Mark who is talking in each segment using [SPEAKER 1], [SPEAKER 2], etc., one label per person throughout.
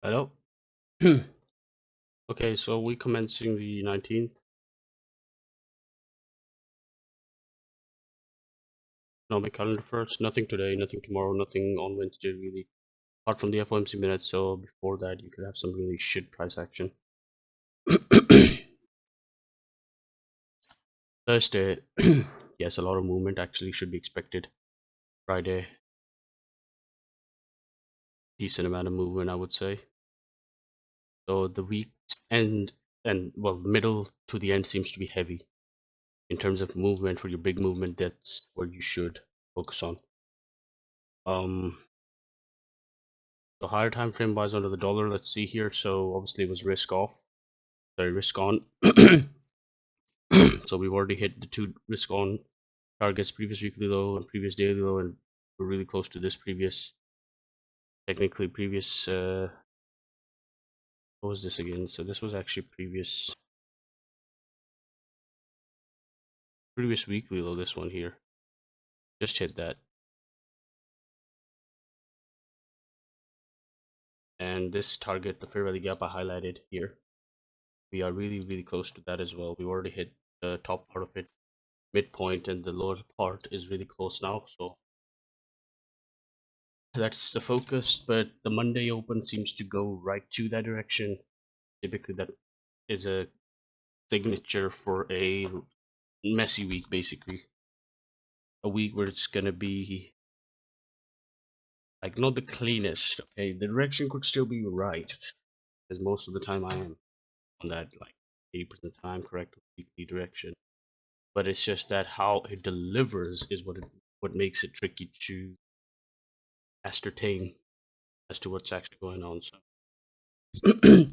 [SPEAKER 1] Hello. Okay, so we commencing the 19th economic calendar first. Nothing today, nothing tomorrow, nothing on Wednesday really. Apart from the FOMC minutes, so before that you could have some really shit price action. Thursday, yes, a lot of movement actually should be expected. Friday, decent amount of movement, I would say. So the week's end and well, the middle to the end seems to be heavy in terms of movement. For your big movement, that's where you should focus on. Um, the higher time frame wise under the dollar, let's see here. So obviously it was risk off, sorry, risk on. So we've already hit the two risk on targets, previous weekly low and previous daily low, and we're really close to this previous, technically previous. What was this again? So this was actually previous weekly low. This one here just hit that, and this target, the fair value gap I highlighted here, we are really close to that as well. We already hit the top part of it, midpoint, and the lower part is really close now. So that's the focus. But the Monday open seems to go right to that direction. Typically, that is a signature for a messy week, basically. A week where it's gonna be like not the cleanest. Okay, the direction could still be right, because most of the time I am on that like 80% time correct weekly direction. But it's just that how it delivers is what makes it tricky to ascertain as to what's actually going on. So,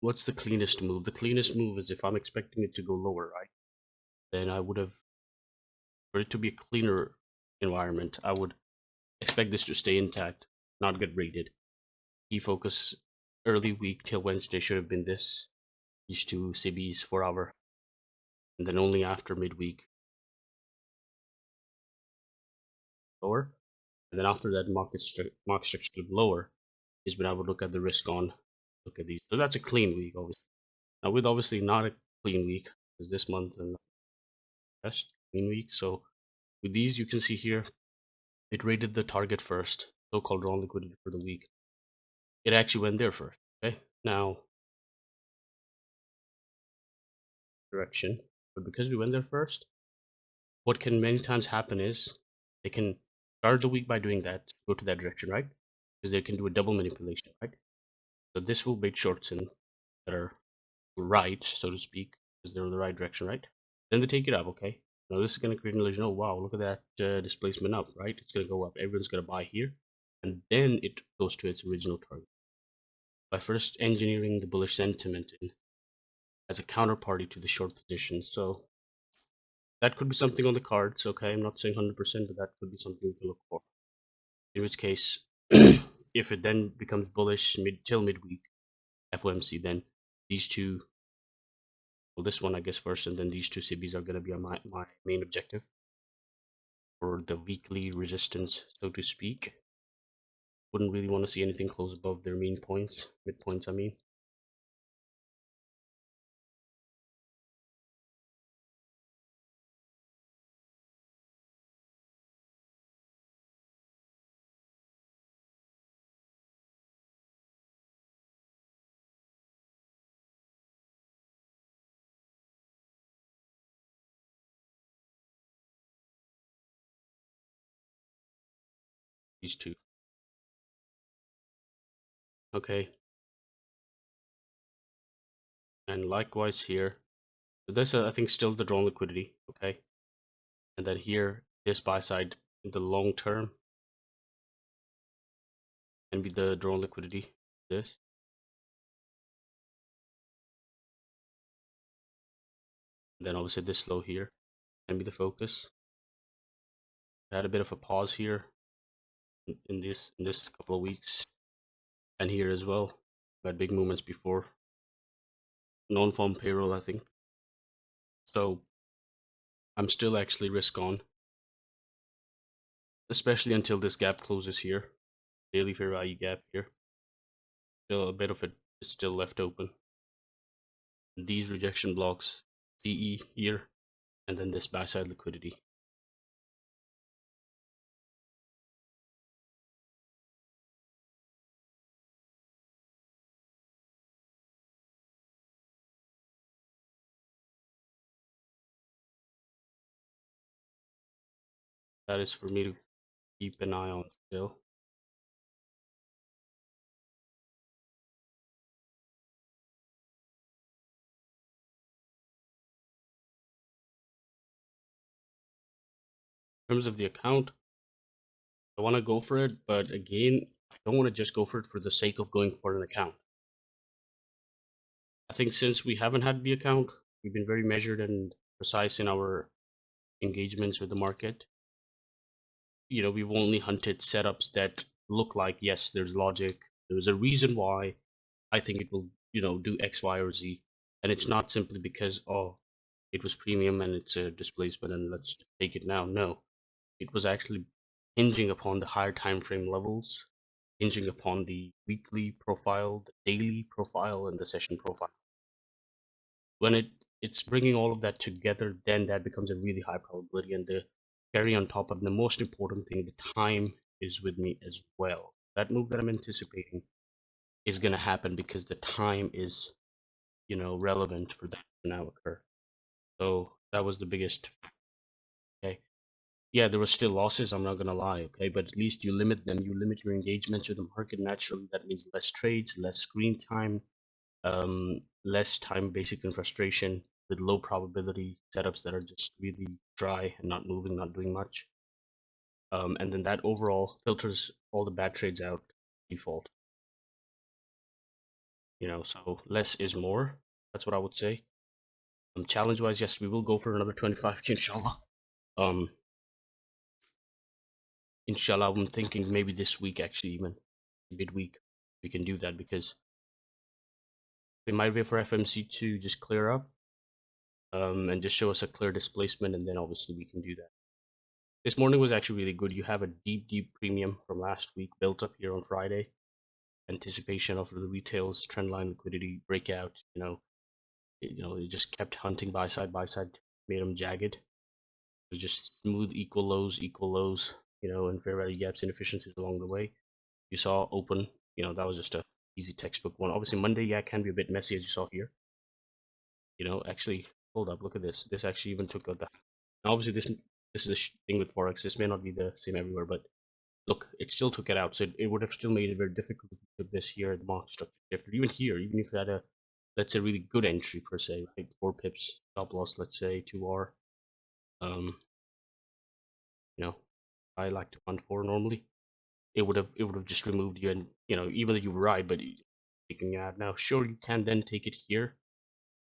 [SPEAKER 1] what's the cleanest move? The cleanest move is if I'm expecting it to go lower, right? Then I would have, for it to be a cleaner environment, I would expect this to stay intact, not get rated. Key focus early week till Wednesday should have been these two CBs 4 hour, and then only after midweek lower, and then after that market structure lower is when I would look at the risk on, look at these. So that's a clean week, obviously. Now with obviously not a clean week because this month and rest clean week. So with these, you can see here it rated the target first, so-called drawn liquidity for the week. It actually went there first. Okay, now direction, but because we went there first, what can many times happen is they can start the week by doing that, go to that direction, right? Because they can do a double manipulation, right? So this will bait shorts in that are right, so to speak, because they're in the right direction, right? Then they take it up, okay? Now this is going to create an illusion. Oh wow, look at that displacement up, right? It's going to go up. Everyone's going to buy here, and then it goes to its original target by first engineering the bullish sentiment in as a counterparty to the short position. So that could be something on the cards, okay? I'm not saying 100%, but that could be something we can look for. In which case, if it then becomes bullish till midweek FOMC, then these two, well, this one I guess first, and then these two CBs are going to be my main objective for the weekly resistance, so to speak. Wouldn't really want to see anything close above their mean points, midpoints, I mean. These two. Okay, and likewise here. So this, I think, still the drawn liquidity, okay? And then here, this buy side in the long term can be the drawn liquidity. This, and then obviously this low here can be the focus. I had a bit of a pause here in this couple of weeks, and here as well. We had big movements before non-farm payroll, I think. So I'm still actually risk on, especially until this gap closes here, daily fair value gap here. Still a bit of it is still left open. These rejection blocks, CE here, and then this buy side liquidity. That is for me to keep an eye on still. In terms of the account, I want to go for it, but again, I don't want to just go for it for the sake of going for an account. I think since we haven't had the account, we've been very measured and precise in our engagements with the market. We've only hunted setups that look like, yes, there's logic. There's a reason why I think it will, do X, Y, or Z. And it's not simply because, oh, it was premium and it's a displacement and let's just take it now. No, it was actually hinging upon the higher time frame levels, hinging upon the weekly profile, the daily profile, and the session profile. When it's bringing all of that together, then that becomes a really high probability. And the cherry on top of the most important thing, the time is with me as well. That move that I'm anticipating is going to happen because the time is, relevant for that to now occur. So that was the biggest. Okay. Yeah, there were still losses. I'm not gonna lie. Okay, but at least you limit them. You limit your engagements with the market. Naturally, that means less trades, less screen time, less time basic in frustration with low probability setups that are just really dry and not moving, not doing much. And then that overall filters all the bad trades out default. So less is more. That's what I would say. Challenge wise, yes, we will go for another 25k inshallah. Um, inshallah, I'm thinking maybe this week, actually, even midweek, we can do that because we might wait for FMC to just clear up and just show us a clear displacement, and then obviously we can do that. This morning was actually really good. You have a deep premium from last week built up here on Friday. Anticipation of the retail's trendline liquidity breakout. It just kept hunting buy side, made them jagged. It was just smooth equal lows, and fair value gaps, inefficiencies along the way. You saw open, that was just a easy textbook one. Obviously, Monday, yeah, can be a bit messy as you saw here. Actually, hold up, look at this. This actually even took out the. Now, obviously, this is a thing with forex. This may not be the same everywhere, but look, it still took it out. So it would have still made it very difficult if you took this here, the market structure shift, or even here, even if you had a, let's say, really good entry per se, right? 4 pips stop loss, let's say 2R. Um, you know, I like to hunt for normally. It would have just removed you, and even though you were right, but taking it out now. Sure, you can then take it here,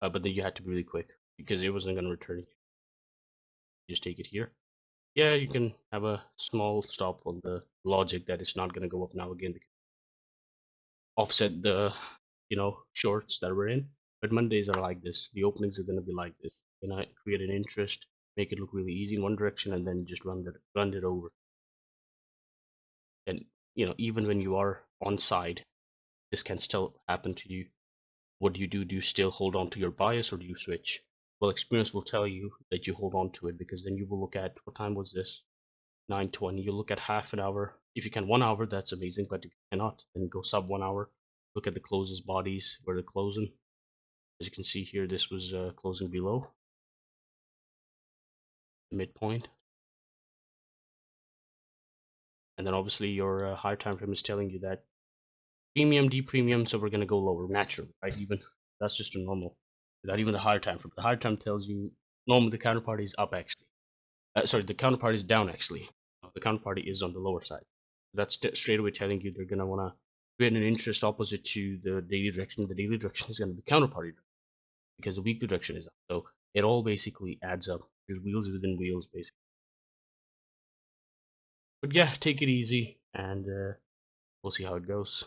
[SPEAKER 1] but then you had to be really quick because it wasn't going to return you. Just take it here. Yeah, you can have a small stop on the logic that it's not going to go up now again because offset the shorts that we're in. But Mondays are like this. The openings are going to be like this. Create an interest, make it look really easy in one direction, and then just run it over. And even when you are on side, this can still happen to you. What do you do? Do you still hold on to your bias or do you switch? Well, experience will tell you that you hold on to it because then you will look at what time was this? 9:20. You look at half an hour. If you can 1 hour, that's amazing. But if you cannot, then go sub 1 hour. Look at the closes bodies where they're closing. As you can see here, this was closing below the midpoint. And then obviously your higher time frame is telling you that premium, D premium, so we're going to go lower naturally, right? Even that's just a normal. Without even the higher time frame. The higher time tells you normally the counterparty is up actually. Sorry, the counterparty is down actually. The counterparty is on the lower side. That's straight away telling you they're going to want to create an interest opposite to the daily direction. The daily direction is going to be counterparty because the weekly direction is up. So it all basically adds up. There's wheels within wheels, basically. But yeah, take it easy, and we'll see how it goes.